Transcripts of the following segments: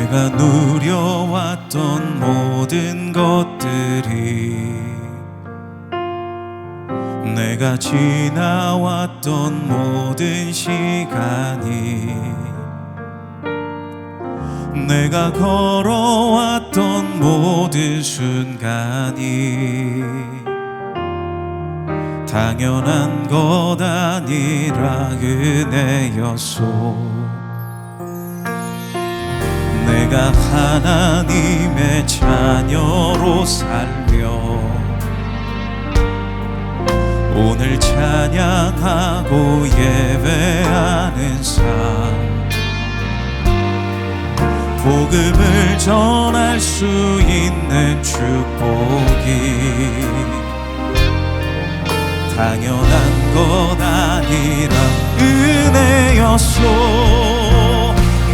내가 누려왔던 모든 것들이, 내가 지나왔던 모든 시간이, 내가 걸어왔던 모든 순간이 당연한 것 아니라 은혜였소. 내가 하나님의 자녀로 살며 오늘 찬양하고 예배하는 삶, 복음을 전할 수 있는 축복이 당연한 것 아니라 은혜였소.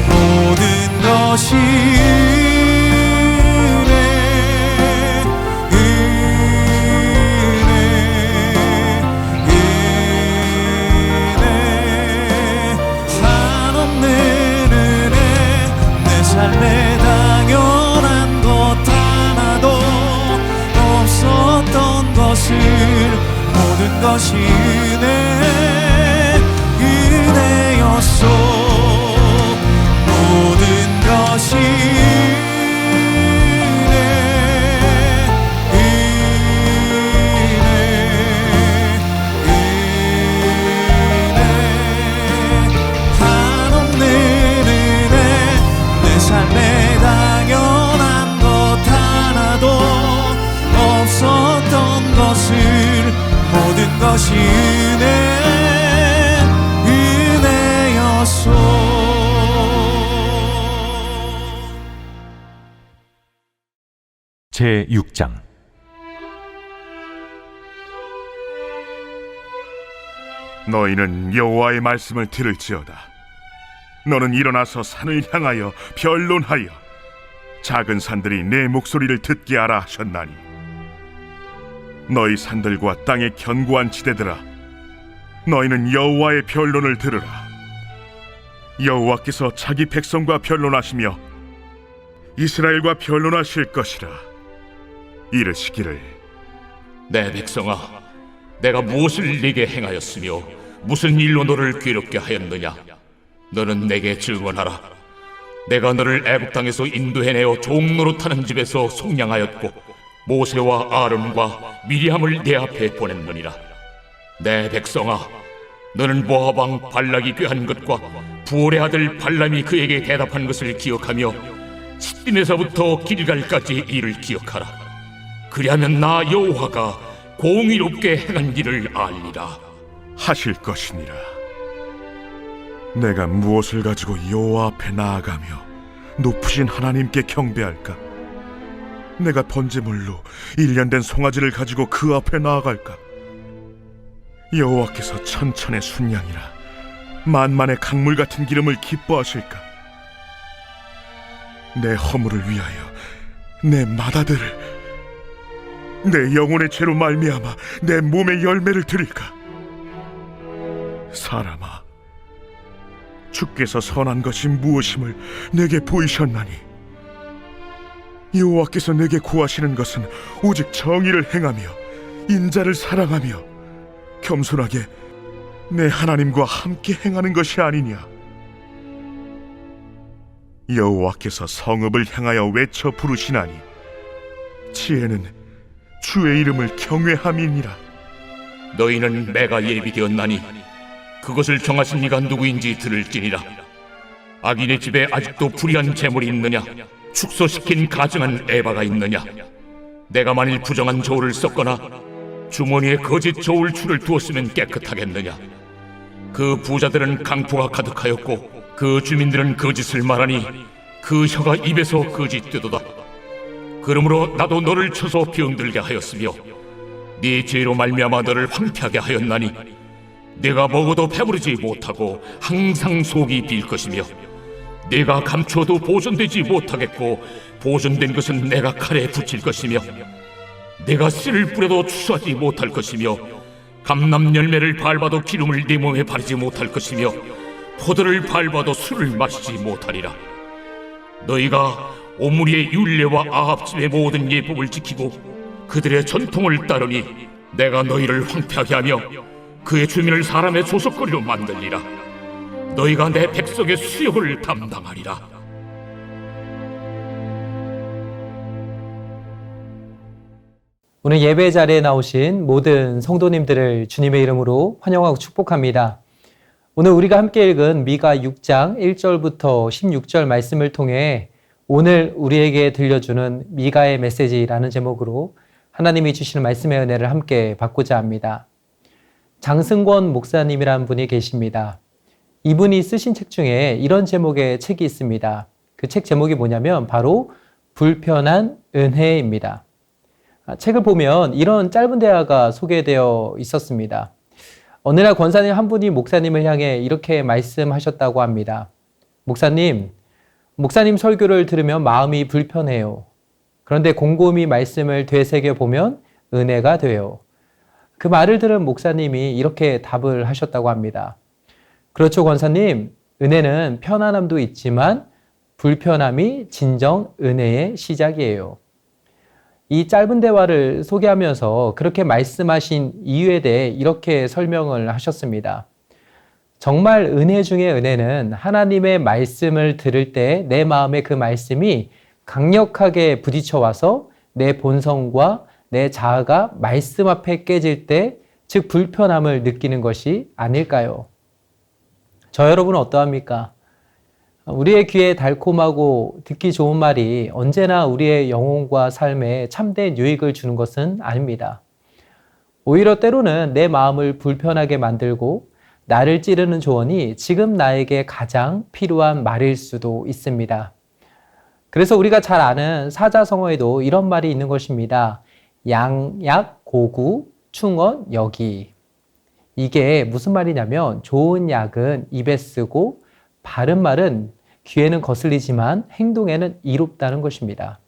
모든 것이 삶에 당연한 것 하나도 없었던 것을, 모든 것이 은혜였소. 모든 것이 삶에 당연한 것 하나도 없었던 것을, 모든 것이 은혜였소. 제6장. 너희는 여호와의 말씀을 들을지어다. 너는 일어나서 산을 향하여 변론하여 작은 산들이 내 목소리를 듣게 하라 하셨나니, 너희 산들과 땅의 견고한 지대들아, 너희는 여호와의 변론을 들으라. 여호와께서 자기 백성과 변론하시며 이스라엘과 변론하실 것이라. 이르시기를, 내 백성아, 내가 무엇을 네게 행하였으며 무슨 일로 너를 괴롭게 하였느냐? 너는 내게 증언하라. 내가 너를 애굽 땅에서 인도해내어 종노릇하는 집에서 속량하였고 모세와 아론과 미리암을 내 앞에 보냈느니라. 내 백성아, 너는 모압 왕 발락이 꾀한 것과 부올의 아들 발람이 그에게 대답한 것을 기억하며 시딤에서부터 길갈까지 이를 기억하라. 그리하면 나 여호와가 공의롭게 행한 일을 알리라. 하실 것이니라. 내가 무엇을 가지고 여호와 앞에 나아가며 높으신 하나님께 경배할까? 내가 번제물로 1년 된 송아지를 가지고 그 앞에 나아갈까? 여호와께서 천천의 순양이라 만만의 강물 같은 기름을 기뻐하실까? 내 허물을 위하여 내 맏아들을, 내 영혼의 죄로 말미암아 내 몸의 열매를 드릴까? 사람아, 주께서 선한 것이 무엇임을 내게 보이셨나니, 여호와께서 내게 구하시는 것은 오직 정의를 행하며 인자를 사랑하며 겸손하게 내 하나님과 함께 행하는 것이 아니냐. 여호와께서 성읍을 향하여 외쳐 부르시나니 지혜는 주의 이름을 경외함이니라. 너희는 내가 예비되었나니 그것을 정하신 이가 누구인지 들을지니라. 악인의 집에 아직도 불의한 재물이 있느냐? 축소시킨 가증한 에바가 있느냐? 내가 만일 부정한 저울을 썼거나 주머니에 거짓 저울 줄을 두었으면 깨끗하겠느냐? 그 부자들은 강포가 가득하였고 그 주민들은 거짓을 말하니 그 혀가 입에서 거짓되도다. 그러므로 나도 너를 쳐서 병들게 하였으며 네 죄로 말미암아 너를 황폐하게 하였나니 내가 먹어도 배부르지 못하고 항상 속이 빌 것이며 내가 감추어도 보존되지 못하겠고 보존된 것은 내가 칼에 붙일 것이며 내가 씨를 뿌려도 추수하지 못할 것이며 감람 열매를 밟아도 기름을 네 몸에 바르지 못할 것이며 포도를 밟아도 술을 마시지 못하리라. 너희가 오므리의 율례와 아합 집의 모든 예법을 지키고 그들의 전통을 따르니 내가 너희를 황폐하게 하며 그의 주민을 사람의 소속거리로 만들리라. 너희가 내 백성의 수욕을 담당하리라. 오늘 예배 자리에 나오신 모든 성도님들을 주님의 이름으로 환영하고 축복합니다. 오늘 우리가 함께 읽은 미가 6장 1절부터 16절 말씀을 통해 오늘 우리에게 들려주는 미가의 메시지라는 제목으로 하나님이 주시는 말씀의 은혜를 함께 받고자 합니다. 장승권 목사님이라는 분이 계십니다. 이분이 쓰신 책 중에 이런 제목의 책이 있습니다. 그 책 제목이 뭐냐면 바로 불편한 은혜입니다. 책을 보면 이런 짧은 대화가 소개되어 있었습니다. 어느 날 권사님 한 분이 목사님을 향해 이렇게 말씀하셨다고 합니다. 목사님 설교를 들으면 마음이 불편해요. 그런데 곰곰이 말씀을 되새겨보면 은혜가 돼요. 그 말을 들은 목사님이 이렇게 답을 하셨다고 합니다. 그렇죠, 권사님. 은혜는 편안함도 있지만 불편함이 진정 은혜의 시작이에요. 이 짧은 대화를 소개하면서 그렇게 말씀하신 이유에 대해 이렇게 설명을 하셨습니다. 정말 은혜 중에 은혜는 하나님의 말씀을 들을 때 내 마음에 그 말씀이 강력하게 부딪혀와서 내 본성과 내 자아가 말씀 앞에 깨질 때, 즉 불편함을 느끼는 것이 아닐까요? 저 여러분은 어떠합니까? 우리의 귀에 달콤하고 듣기 좋은 말이 언제나 우리의 영혼과 삶에 참된 유익을 주는 것은 아닙니다. 오히려 때로는 내 마음을 불편하게 만들고 나를 찌르는 조언이 지금 나에게 가장 필요한 말일 수도 있습니다. 그래서 우리가 잘 아는 사자성어에도 이런 말이 있는 것입니다. 양약, 고구, 충언, 여기. 이게 무슨 말이냐면 좋은 약은 입에 쓰고 바른 말은 귀에는 거슬리지만 행동에는 이롭다는 것입니다.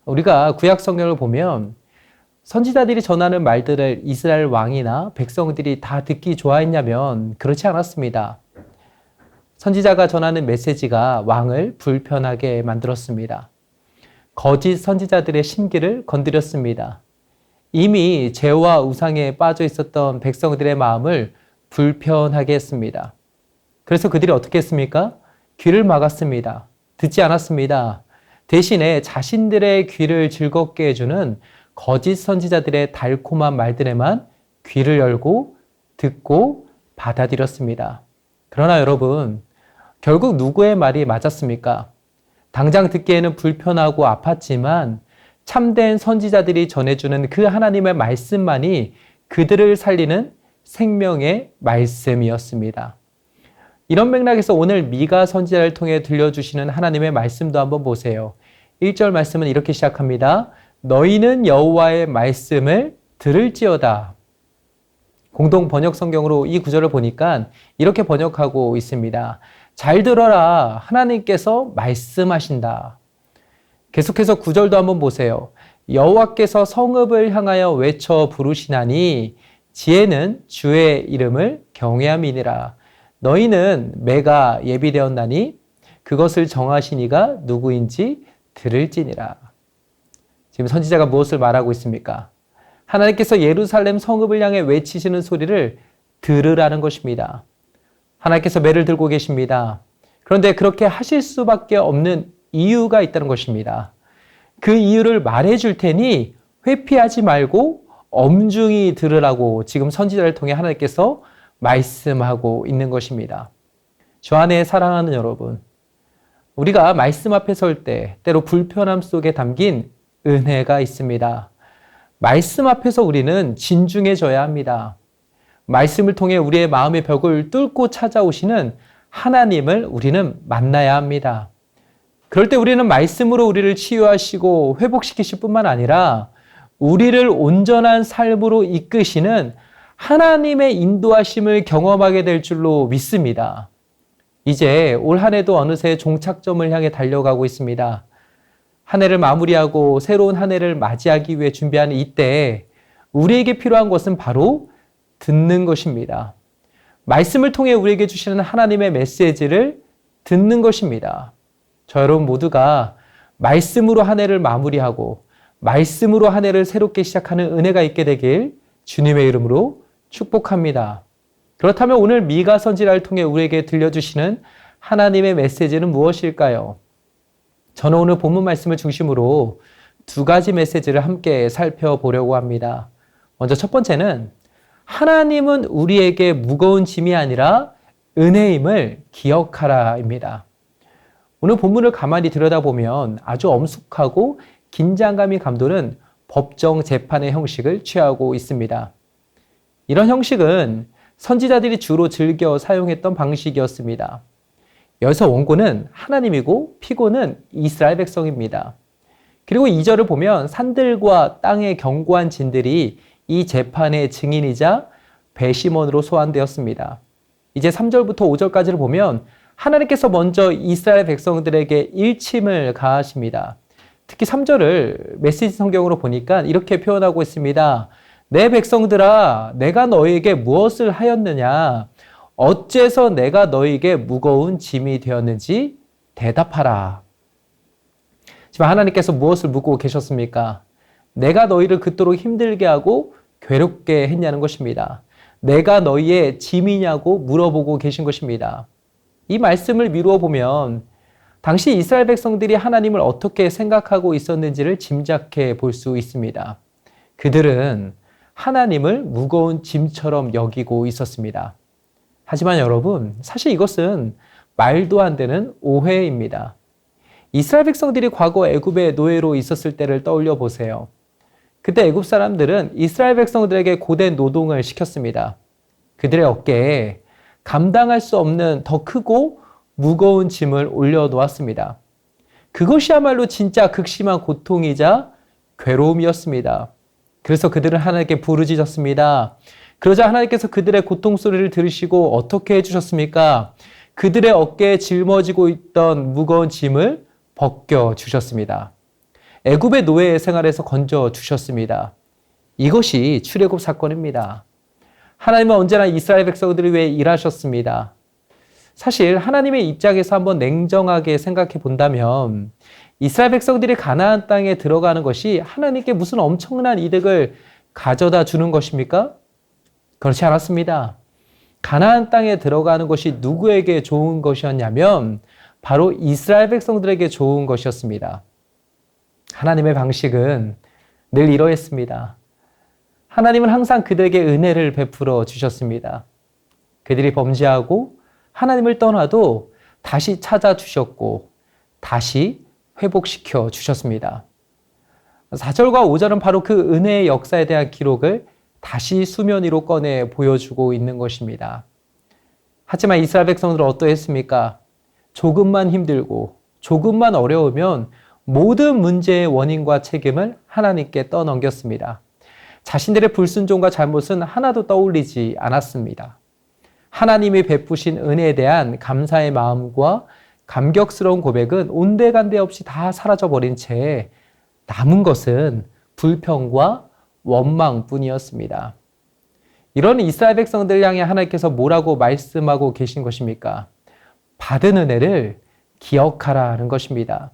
우리가 구약 성경을 보면 선지자들이 전하는 말들을 이스라엘 왕이나 백성들이 다 듣기 좋아했냐면 그렇지 않았습니다. 선지자가 전하는 메시지가 왕을 불편하게 만들었습니다. 거짓 선지자들의 심기를 건드렸습니다. 이미 죄와 우상에 빠져 있었던 백성들의 마음을 불편하게 했습니다. 그래서 그들이 어떻게 했습니까? 귀를 막았습니다. 듣지 않았습니다. 대신에 자신들의 귀를 즐겁게 해주는 거짓 선지자들의 달콤한 말들에만 귀를 열고 듣고 받아들였습니다. 그러나 여러분, 결국 누구의 말이 맞았습니까? 당장 듣기에는 불편하고 아팠지만 참된 선지자들이 전해주는 그 하나님의 말씀만이 그들을 살리는 생명의 말씀이었습니다. 이런 맥락에서 오늘 미가 선지자를 통해 들려주시는 하나님의 말씀도 한번 보세요. 1절 말씀은 이렇게 시작합니다. 너희는 여호와의 말씀을 들을지어다. 공동 번역 성경으로 이 구절을 보니까 이렇게 번역하고 있습니다. 잘 들어라. 하나님께서 말씀하신다. 계속해서 9절도 한번 보세요. 여호와께서 성읍을 향하여 외쳐 부르시나니 지혜는 주의 이름을 경외함이니라. 너희는 매가 예비되었나니 그것을 정하신 이가 누구인지 들을지니라. 지금 선지자가 무엇을 말하고 있습니까? 하나님께서 예루살렘 성읍을 향해 외치시는 소리를 들으라는 것입니다. 하나님께서 매를 들고 계십니다. 그런데 그렇게 하실 수밖에 없는 이유가 있다는 것입니다. 그 이유를 말해줄 테니 회피하지 말고 엄중히 들으라고 지금 선지자를 통해 하나님께서 말씀하고 있는 것입니다. 주 안에 사랑하는 여러분, 우리가 말씀 앞에 설 때 때로 불편함 속에 담긴 은혜가 있습니다. 말씀 앞에서 우리는 진중해져야 합니다. 말씀을 통해 우리의 마음의 벽을 뚫고 찾아오시는 하나님을 우리는 만나야 합니다. 그럴 때 우리는 말씀으로 우리를 치유하시고 회복시키실 뿐만 아니라 우리를 온전한 삶으로 이끄시는 하나님의 인도하심을 경험하게 될 줄로 믿습니다. 이제 올 한 해도 어느새 종착점을 향해 달려가고 있습니다. 한 해를 마무리하고 새로운 한 해를 맞이하기 위해 준비하는 이때 우리에게 필요한 것은 바로 듣는 것입니다. 말씀을 통해 우리에게 주시는 하나님의 메시지를 듣는 것입니다. 저 여러분 모두가 말씀으로 한 해를 마무리하고 말씀으로 한 해를 새롭게 시작하는 은혜가 있게 되길 주님의 이름으로 축복합니다. 그렇다면 오늘 미가 선지자를 통해 우리에게 들려주시는 하나님의 메시지는 무엇일까요? 저는 오늘 본문 말씀을 중심으로 두 가지 메시지를 함께 살펴보려고 합니다. 먼저 첫 번째는 하나님은 우리에게 무거운 짐이 아니라 은혜임을 기억하라입니다. 오늘 본문을 가만히 들여다보면 아주 엄숙하고 긴장감이 감도는 법정 재판의 형식을 취하고 있습니다. 이런 형식은 선지자들이 주로 즐겨 사용했던 방식이었습니다. 여기서 원고는 하나님이고 피고는 이스라엘 백성입니다. 그리고 2절을 보면 산들과 땅의 견고한 진들이 이 재판의 증인이자 배심원으로 소환되었습니다. 이제 3절부터 5절까지를 보면 하나님께서 먼저 이스라엘 백성들에게 일침을 가하십니다. 특히 3절을 메시지 성경으로 보니까 이렇게 표현하고 있습니다. 내 백성들아, 내가 너희에게 무엇을 하였느냐? 어째서 내가 너희에게 무거운 짐이 되었는지 대답하라. 지금 하나님께서 무엇을 묻고 계셨습니까? 내가 너희를 그토록 힘들게 하고 괴롭게 했냐는 것입니다. 내가 너희의 짐이냐고 물어보고 계신 것입니다. 이 말씀을 미루어 보면 당시 이스라엘 백성들이 하나님을 어떻게 생각하고 있었는지를 짐작해 볼 수 있습니다. 그들은 하나님을 무거운 짐처럼 여기고 있었습니다. 하지만 여러분, 사실 이것은 말도 안 되는 오해입니다. 이스라엘 백성들이 과거 애굽의 노예로 있었을 때를 떠올려 보세요. 그때 애굽 사람들은 이스라엘 백성들에게 고된 노동을 시켰습니다. 그들의 어깨에 감당할 수 없는 더 크고 무거운 짐을 올려놓았습니다. 그것이야말로 진짜 극심한 고통이자 괴로움이었습니다. 그래서 그들은 하나님께 부르짖었습니다. 그러자 하나님께서 그들의 고통 소리를 들으시고 어떻게 해주셨습니까? 그들의 어깨에 짊어지고 있던 무거운 짐을 벗겨주셨습니다. 애굽의 노예 생활에서 건져주셨습니다. 이것이 출애굽 사건입니다. 하나님은 언제나 이스라엘 백성들을 위해 일하셨습니다. 사실 하나님의 입장에서 한번 냉정하게 생각해 본다면 이스라엘 백성들이 가나안 땅에 들어가는 것이 하나님께 무슨 엄청난 이득을 가져다 주는 것입니까? 그렇지 않았습니다. 가나안 땅에 들어가는 것이 누구에게 좋은 것이었냐면 바로 이스라엘 백성들에게 좋은 것이었습니다. 하나님의 방식은 늘 이러했습니다. 하나님은 항상 그들에게 은혜를 베풀어 주셨습니다. 그들이 범죄하고 하나님을 떠나도 다시 찾아주셨고 다시 회복시켜 주셨습니다. 4절과 5절은 바로 그 은혜의 역사에 대한 기록을 다시 수면 위로 꺼내 보여주고 있는 것입니다. 하지만 이스라엘 백성들은 어떠했습니까? 조금만 힘들고 조금만 어려우면 모든 문제의 원인과 책임을 하나님께 떠넘겼습니다. 자신들의 불순종과 잘못은 하나도 떠올리지 않았습니다. 하나님이 베푸신 은혜에 대한 감사의 마음과 감격스러운 고백은 온데간데 없이 다 사라져버린 채 남은 것은 불평과 원망뿐이었습니다. 이런 이스라엘 백성들을 향해 하나님께서 뭐라고 말씀하고 계신 것입니까? 받은 은혜를 기억하라는 것입니다.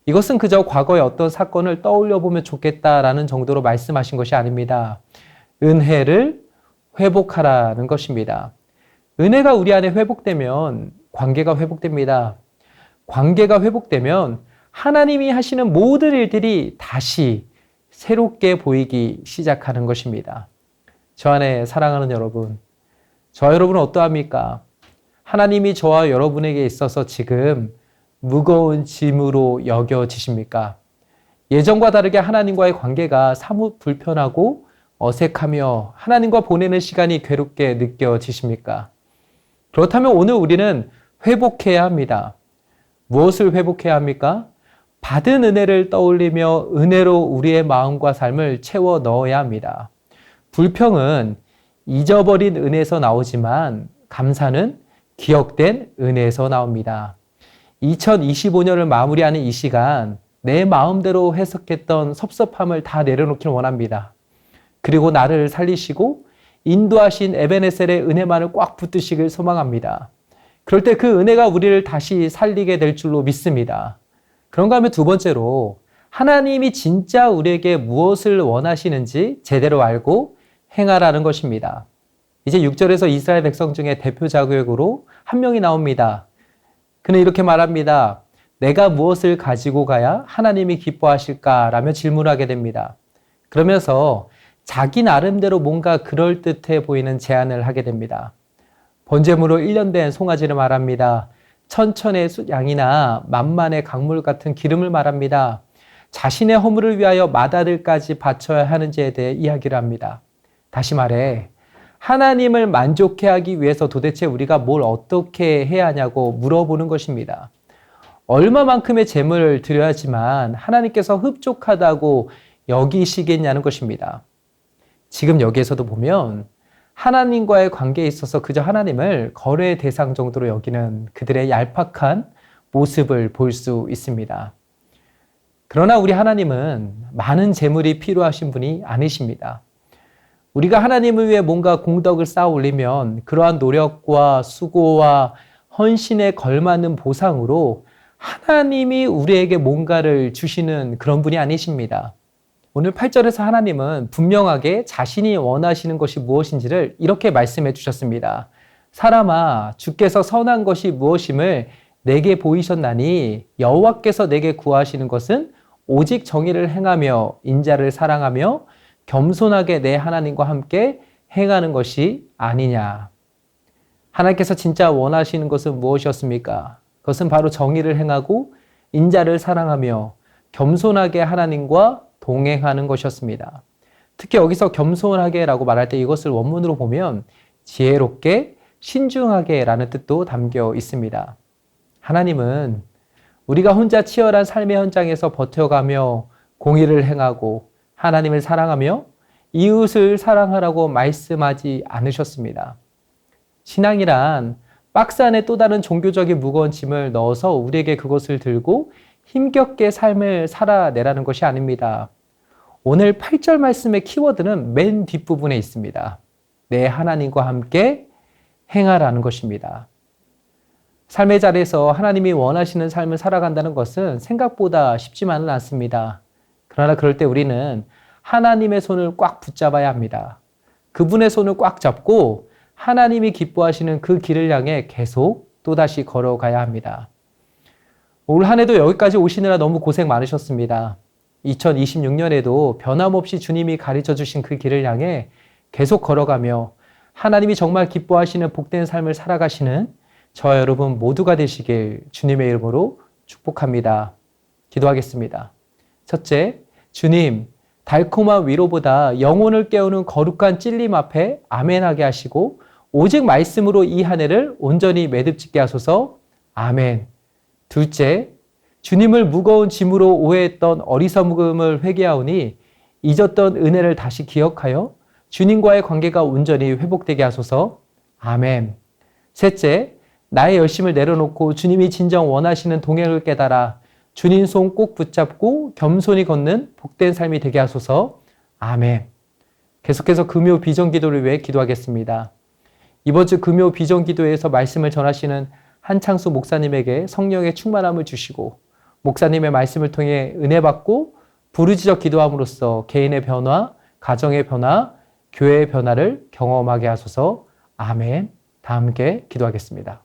이것은 그저 과거의 어떤 사건을 떠올려 보면 좋겠다라는 정도로 말씀하신 것이 아닙니다. 은혜를 회복하라는 것입니다. 은혜가 우리 안에 회복되면 관계가 회복됩니다. 관계가 회복되면 하나님이 하시는 모든 일들이 다시 새롭게 보이기 시작하는 것입니다. 저 안에 사랑하는 여러분, 저와 여러분은 어떠합니까? 하나님이 저와 여러분에게 있어서 지금 무거운 짐으로 여겨지십니까? 예전과 다르게 하나님과의 관계가 사뭇 불편하고 어색하며 하나님과 보내는 시간이 괴롭게 느껴지십니까? 그렇다면 오늘 우리는 회복해야 합니다. 무엇을 회복해야 합니까? 받은 은혜를 떠올리며 은혜로 우리의 마음과 삶을 채워 넣어야 합니다. 불평은 잊어버린 은혜에서 나오지만 감사는 기억된 은혜에서 나옵니다. 2025년을 마무리하는 이 시간, 내 마음대로 해석했던 섭섭함을 다 내려놓길 원합니다. 그리고 나를 살리시고 인도하신 에베네셀의 은혜만을 꽉 붙드시길 소망합니다. 그럴 때 그 은혜가 우리를 다시 살리게 될 줄로 믿습니다. 그런가 하면 두 번째로 하나님이 진짜 우리에게 무엇을 원하시는지 제대로 알고 행하라는 것입니다. 이제 6절에서 이스라엘 백성 중에 대표 자격으로 한 명이 나옵니다. 그는 이렇게 말합니다. 내가 무엇을 가지고 가야 하나님이 기뻐하실까라며 질문하게 됩니다. 그러면서 자기 나름대로 뭔가 그럴듯해 보이는 제안을 하게 됩니다. 번제물로 1년 된 송아지를 말합니다. 1000의 양이나 만만의 강물 같은 기름을 말합니다. 자신의 허물을 위하여 맏아들까지 바쳐야 하는지에 대해 이야기를 합니다. 다시 말해 하나님을 만족해 하기 위해서 도대체 우리가 뭘 어떻게 해야 하냐고 물어보는 것입니다. 얼마만큼의 제물을 드려야지만 하나님께서 흡족하다고 여기시겠냐는 것입니다. 지금 여기에서도 보면 하나님과의 관계에 있어서 그저 하나님을 거래 대상 정도로 여기는 그들의 얄팍한 모습을 볼 수 있습니다. 그러나 우리 하나님은 많은 재물이 필요하신 분이 아니십니다. 우리가 하나님을 위해 뭔가 공덕을 쌓아 올리면 그러한 노력과 수고와 헌신에 걸맞는 보상으로 하나님이 우리에게 뭔가를 주시는 그런 분이 아니십니다. 오늘 8절에서 하나님은 분명하게 자신이 원하시는 것이 무엇인지를 이렇게 말씀해 주셨습니다. 사람아, 주께서 선한 것이 무엇임을 내게 보이셨나니 여호와께서 내게 구하시는 것은 오직 정의를 행하며 인자를 사랑하며 겸손하게 내 하나님과 함께 행하는 것이 아니냐. 하나님께서 진짜 원하시는 것은 무엇이었습니까? 그것은 바로 정의를 행하고 인자를 사랑하며 겸손하게 하나님과 동행하는 것이었습니다. 특히 여기서 겸손하게라고 말할 때 이것을 원문으로 보면 지혜롭게, 신중하게라는 뜻도 담겨 있습니다. 하나님은 우리가 혼자 치열한 삶의 현장에서 버텨가며 공의를 행하고 하나님을 사랑하며 이웃을 사랑하라고 말씀하지 않으셨습니다. 신앙이란 박스 안에 또 다른 종교적인 무거운 짐을 넣어서 우리에게 그것을 들고 힘겹게 삶을 살아내라는 것이 아닙니다. 오늘 8절 말씀의 키워드는 맨 뒷부분에 있습니다. 내 하나님과 함께 행하라는 것입니다. 삶의 자리에서 하나님이 원하시는 삶을 살아간다는 것은 생각보다 쉽지만은 않습니다. 그러나 그럴 때 우리는 하나님의 손을 꽉 붙잡아야 합니다. 그분의 손을 꽉 잡고 하나님이 기뻐하시는 그 길을 향해 계속 또다시 걸어가야 합니다. 올 한 해도 여기까지 오시느라 너무 고생 많으셨습니다. 2026년에도 변함없이 주님이 가르쳐 주신 그 길을 향해 계속 걸어가며 하나님이 정말 기뻐하시는 복된 삶을 살아가시는 저와 여러분 모두가 되시길 주님의 이름으로 축복합니다. 기도하겠습니다. 첫째, 주님, 달콤한 위로보다 영혼을 깨우는 거룩한 찔림 앞에 아멘하게 하시고 오직 말씀으로 이 한 해를 온전히 매듭짓게 하소서. 아멘. 둘째, 주님을 무거운 짐으로 오해했던 어리석음을 회개하오니 잊었던 은혜를 다시 기억하여 주님과의 관계가 온전히 회복되게 하소서. 아멘. 셋째, 나의 열심을 내려놓고 주님이 진정 원하시는 동행을 깨달아 주님 손 꼭 붙잡고 겸손히 걷는 복된 삶이 되게 하소서. 아멘. 계속해서 금요 비전기도를 위해 기도하겠습니다. 이번 주 금요 비전기도에서 말씀을 전하시는 한창수 목사님에게 성령의 충만함을 주시고 목사님의 말씀을 통해 은혜 받고 부르짖어 기도함으로써 개인의 변화, 가정의 변화, 교회의 변화를 경험하게 하소서. 아멘. 다 함께 기도하겠습니다.